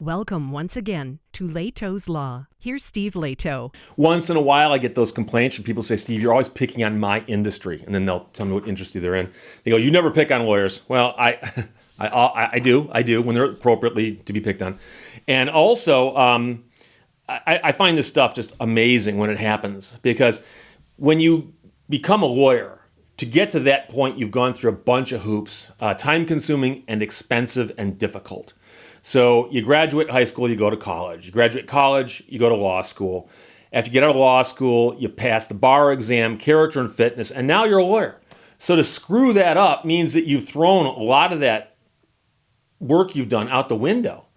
Welcome once again to Lehto's Law. Here's Steve Lehto. Once in a while, I get those complaints from people who say, Steve, you're always picking on my industry. And then they'll tell me what industry they're in. They go, you never pick on lawyers. Well, I do when they're appropriately to be picked on. And also, I find this stuff just amazing when it happens. Because when you become a lawyer, to get to that point, you've gone through a bunch of hoops, time-consuming and expensive and difficult. So you graduate high school, you go to college. You graduate college, you go to law school. After you get out of law school, you pass the bar exam, character and fitness, and now you're a lawyer. So to screw that up means that you've thrown a lot of that work you've done out the window.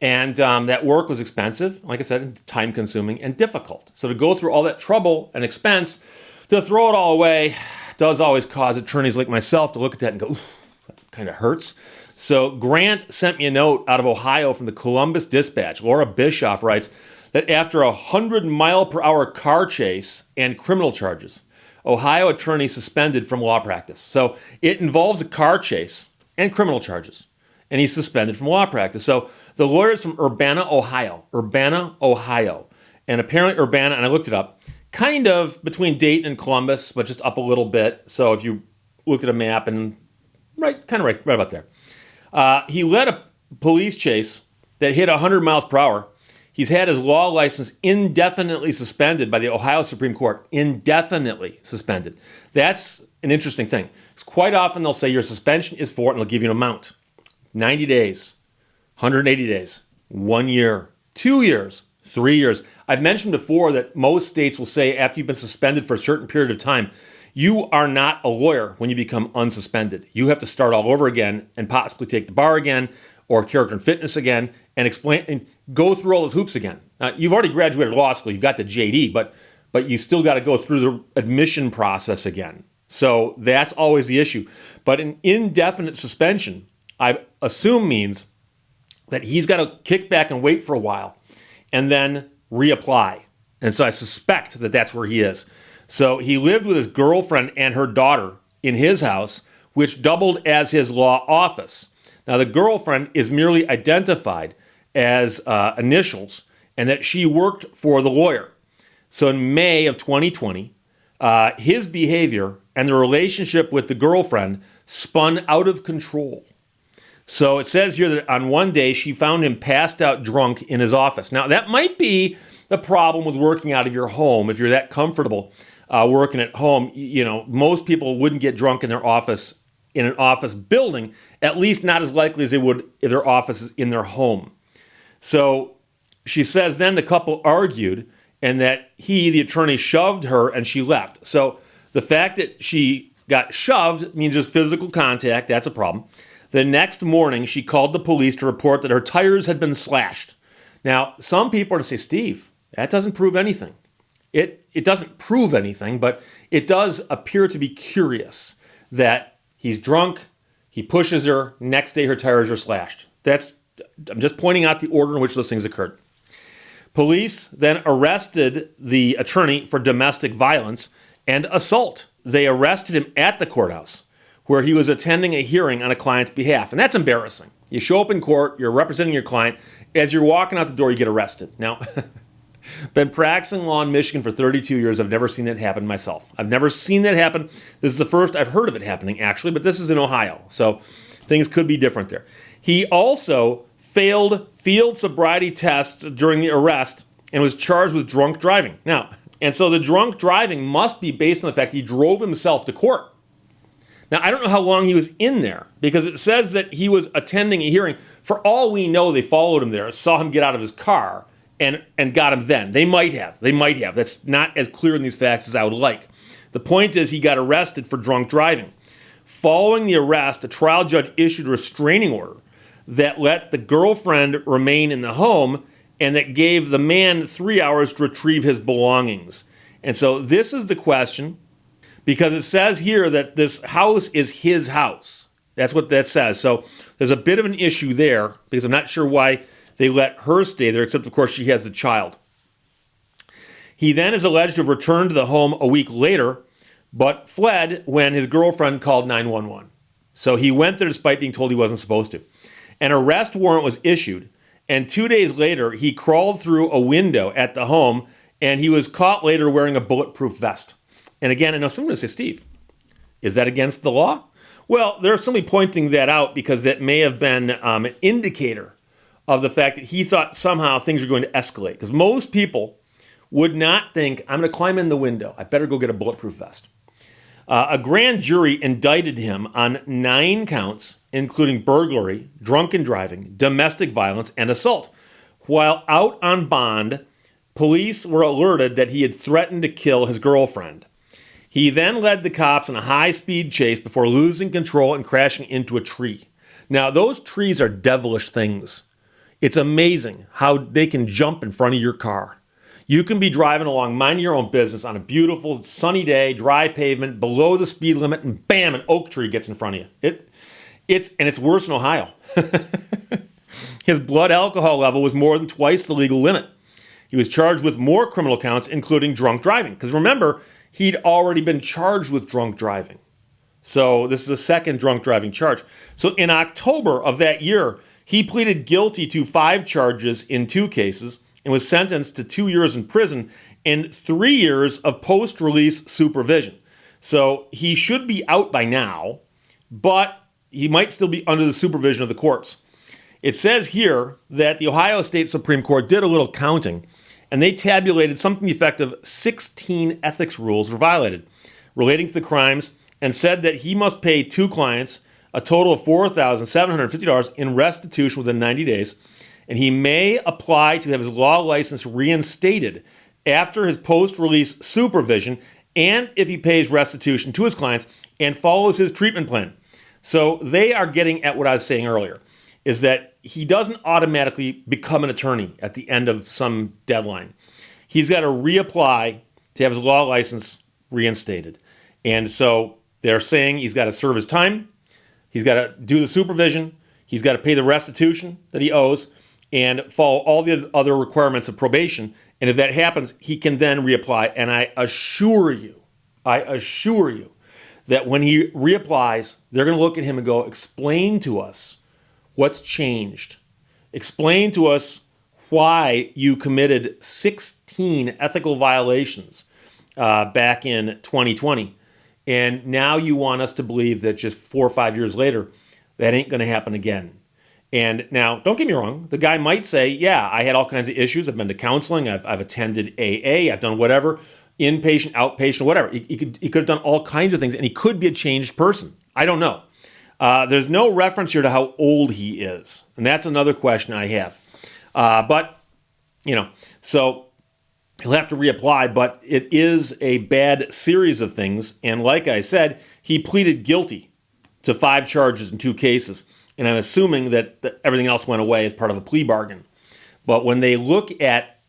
And that work was expensive, like I said, time-consuming and difficult. So to go through all that trouble and expense, to throw it all away does always cause attorneys like myself to look at that and go, ooh, that kind of hurts. So Grant sent me a note out of Ohio from the Columbus Dispatch. Laura Bischoff writes that after a 100-mile-per-hour car chase and criminal charges, Ohio attorney suspended from law practice. So it involves a car chase and criminal charges, and he's suspended from law practice. So the lawyer's from Urbana, Ohio. And apparently Urbana, and I looked it up, kind of between Dayton and Columbus, but just up a little bit. So if you looked at a map and right about there. He led a police chase that hit 100 miles per hour. He's had his law license indefinitely suspended by the Ohio Supreme Court. Indefinitely suspended. That's an interesting thing. Because quite often they'll say your suspension is for, and they'll give you an amount. 90 days, 180 days, 1 year, 2 years, 3 years. I've mentioned before that most states will say after you've been suspended for a certain period of time, you are not a lawyer when you become unsuspended. You have to start all over again and possibly take the bar again or character and fitness again and explain and go through all those hoops again. You've already graduated law school. You've got the JD, but you still got to go through the admission process again. So that's always the issue. But an indefinite suspension, I assume, means that he's got to kick back and wait for a while and then reapply. And so I suspect that that's where he is. So he lived with his girlfriend and her daughter in his house, which doubled as his law office. Now, the girlfriend is merely identified as initials and that she worked for the lawyer. So in May of 2020, his behavior and the relationship with the girlfriend spun out of control. So it says here that on one day, she found him passed out drunk in his office. Now, that might be the problem with working out of your home. If you're that comfortable working at home, most people wouldn't get drunk in their office, in an office building, at least not as likely as they would if their office is in their home. So she says then the couple argued and that he, the attorney, shoved her and she left. So the fact that she got shoved means there's physical contact. That's a problem. The next morning, she called the police to report that her tires had been slashed. Now, some people are going to say, Steve, that doesn't prove anything. It doesn't prove anything, but it does appear to be curious that he's drunk, he pushes her, next day her tires are slashed. I'm just pointing out the order in which those things occurred. Police then arrested the attorney for domestic violence and assault. They arrested him at the courthouse, where he was attending a hearing on a client's behalf. And that's embarrassing. You show up in court, you're representing your client. As you're walking out the door, you get arrested. Now, been practicing law in Michigan for 32 years. I've never seen that happen myself. I've never seen that happen. This is the first I've heard of it happening, actually, but this is in Ohio. So things could be different there. He also failed field sobriety tests during the arrest and was charged with drunk driving. Now, and so the drunk driving must be based on the fact he drove himself to court. Now, I don't know how long he was in there because it says that he was attending a hearing. For all we know, they followed him there, saw him get out of his car, and got him then. They might have. That's not as clear in these facts as I would like. The point is he got arrested for drunk driving. Following the arrest, a trial judge issued a restraining order that let the girlfriend remain in the home and that gave the man 3 hours to retrieve his belongings. And so this is the question. Because it says here that this house is his house. That's what that says. So there's a bit of an issue there because I'm not sure why they let her stay there, except, of course, she has the child. He then is alleged to have returned to the home a week later, but fled when his girlfriend called 911. So he went there despite being told he wasn't supposed to. An arrest warrant was issued, And 2 days later, he crawled through a window at the home, and he was caught later wearing a bulletproof vest. And again, I know someone will say, Steve, is that against the law? Well, they're simply pointing that out because that may have been an indicator of the fact that he thought somehow things are going to escalate. Because most people would not think, I'm going to climb in the window. I better go get a bulletproof vest. A grand jury indicted him on 9 counts, including burglary, drunken driving, domestic violence, and assault. While out on bond, police were alerted that he had threatened to kill his girlfriend. He then led the cops in a high-speed chase before losing control and crashing into a tree. Now, those trees are devilish things. It's amazing how they can jump in front of your car. You can be driving along, minding your own business on a beautiful sunny day, dry pavement, below the speed limit, and bam, an oak tree gets in front of you. It's worse in Ohio. His blood alcohol level was more than twice the legal limit. He was charged with more criminal counts, including drunk driving. Because remember, he'd already been charged with drunk driving. So this is a second drunk driving charge. So in October of that year, he pleaded guilty to 5 charges in 2 cases and was sentenced to 2 years in prison and 3 years of post-release supervision. So he should be out by now, but he might still be under the supervision of the courts. It says here that the Ohio State Supreme Court did a little counting, and they tabulated something to the effect of 16 ethics rules were violated relating to the crimes, and said that he must pay 2 clients a total of $4,750 in restitution within 90 days, and he may apply to have his law license reinstated after his post-release supervision and if he pays restitution to his clients and follows his treatment plan. So they are getting at what I was saying earlier, is that he doesn't automatically become an attorney at the end of some deadline. He's got to reapply to have his law license reinstated. And so they're saying he's got to serve his time, he's got to do the supervision, he's got to pay the restitution that he owes, and follow all the other requirements of probation. And if that happens, he can then reapply. And I assure you that when he reapplies, they're going to look at him and go, explain to us what's changed. Explain to us why you committed 16 ethical violations back in 2020. And now you want us to believe that just 4 or 5 years later, that ain't going to happen again. And now, don't get me wrong, the guy might say, yeah, I had all kinds of issues. I've been to counseling. I've attended AA. I've done whatever, inpatient, outpatient, whatever. He could have done all kinds of things, and he could be a changed person. I don't know. There's no reference here to how old he is. And that's another question I have. So he'll have to reapply, but it is a bad series of things. And like I said, he pleaded guilty to 5 charges in 2 cases. And I'm assuming that everything else went away as part of a plea bargain. But when they look at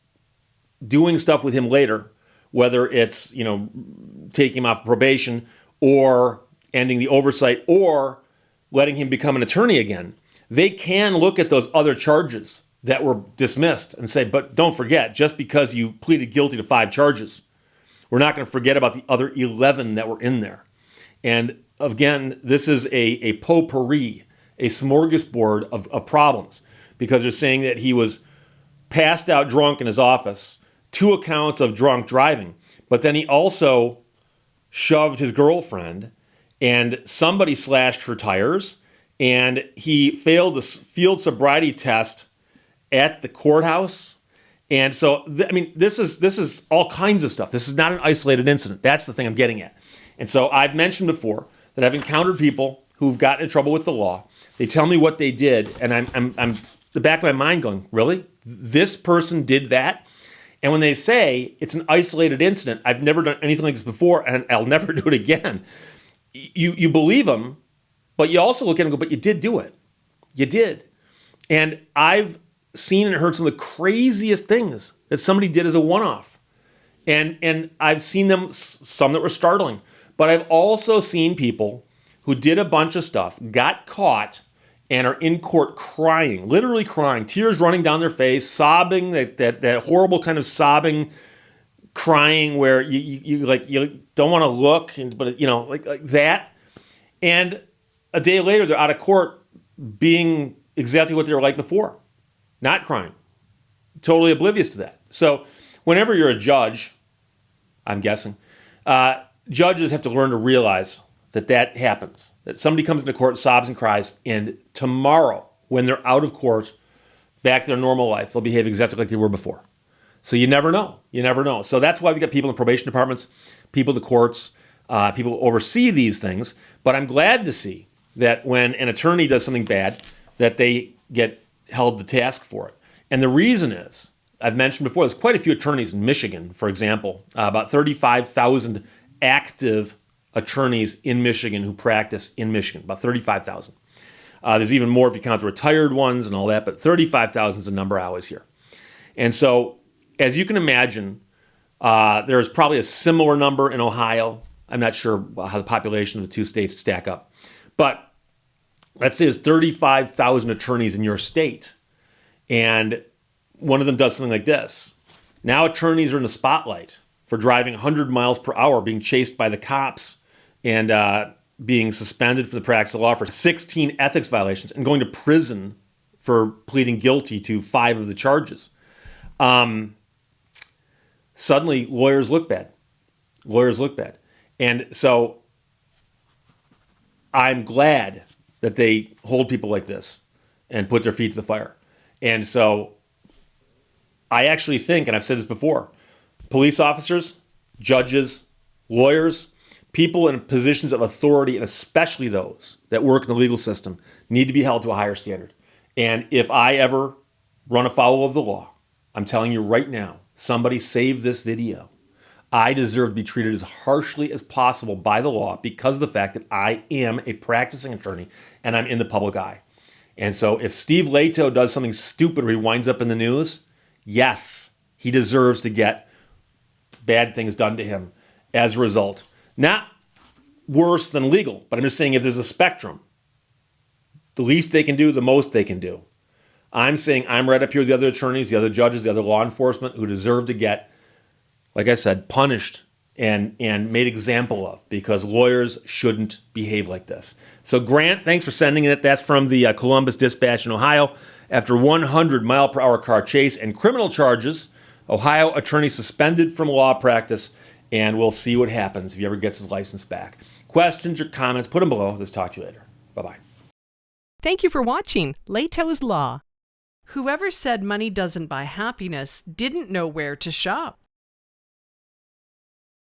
doing stuff with him later, whether it's, taking him off probation or ending the oversight or letting him become an attorney again, they can look at those other charges that were dismissed and say, but don't forget, just because you pleaded guilty to 5 charges, we're not going to forget about the other 11 that were in there. And again, this is a potpourri, a smorgasbord of problems, because they're saying that he was passed out drunk in his office, 2 accounts of drunk driving, but then he also shoved his girlfriend, and somebody slashed her tires, and he failed the field sobriety test at the courthouse. And so, this is all kinds of stuff. This is not an isolated incident. That's the thing I'm getting at. And so I've mentioned before that I've encountered people who've gotten in trouble with the law. They tell me what they did, and I'm the back of my mind going, really? This person did that? And when they say it's an isolated incident, I've never done anything like this before, and I'll never do it again, you believe them, but you also look at them and go, but you did do it. You did. And I've seen and heard some of the craziest things that somebody did as a one-off. And I've seen some that were startling. But I've also seen people who did a bunch of stuff, got caught, and are in court crying, literally crying, tears running down their face, sobbing, that horrible kind of sobbing, crying where you don't want to look, but like that. And a day later, they're out of court being exactly what they were like before. not crime. Totally oblivious to that. So whenever you're a judge, I'm guessing, judges have to learn to realize that that happens, that somebody comes into court, sobs and cries, and tomorrow, when they're out of court, back to their normal life, they'll behave exactly like they were before. So you never know. You never know. So that's why we got people in probation departments, people in the courts, people who oversee these things. But I'm glad to see that when an attorney does something bad, that they get held to task for it. And the reason is, I've mentioned before, there's quite a few attorneys in Michigan, for example, about 35,000 active attorneys in Michigan who practice in Michigan, about 35,000. There's even more if you count the retired ones and all that, but 35,000 is the number I always hear. And so, as you can imagine, there's probably a similar number in Ohio. I'm not sure how the population of the two states stack up. But let's say there's 35,000 attorneys in your state, and one of them does something like this. Now attorneys are in the spotlight for driving 100 miles per hour, being chased by the cops, and being suspended from the practice of law for 16 ethics violations and going to prison for pleading guilty to 5 of the charges. Suddenly, lawyers look bad. Lawyers look bad. And so I'm glad that they hold people like this and put their feet to the fire. And so I actually think, and I've said this before, police officers, judges, lawyers, people in positions of authority, and especially those that work in the legal system, need to be held to a higher standard. And if I ever run afoul of the law, I'm telling you right now, somebody save this video. I deserve to be treated as harshly as possible by the law because of the fact that I am a practicing attorney and I'm in the public eye. And so if Steve Lehto does something stupid or he winds up in the news, yes, he deserves to get bad things done to him as a result. Not worse than legal, but I'm just saying if there's a spectrum, the least they can do, the most they can do. I'm saying I'm right up here with the other attorneys, the other judges, the other law enforcement who deserve to get, like I said, punished and made example of, because lawyers shouldn't behave like this. So Grant, thanks for sending it. That's from the Columbus Dispatch in Ohio. After 100-mile-per-hour car chase and criminal charges, Ohio attorney suspended from law practice, and we'll see what happens if he ever gets his license back. Questions or comments, put them below. Let's talk to you later. Bye-bye. Thank you for watching Lehto's Law. Whoever said money doesn't buy happiness didn't know where to shop.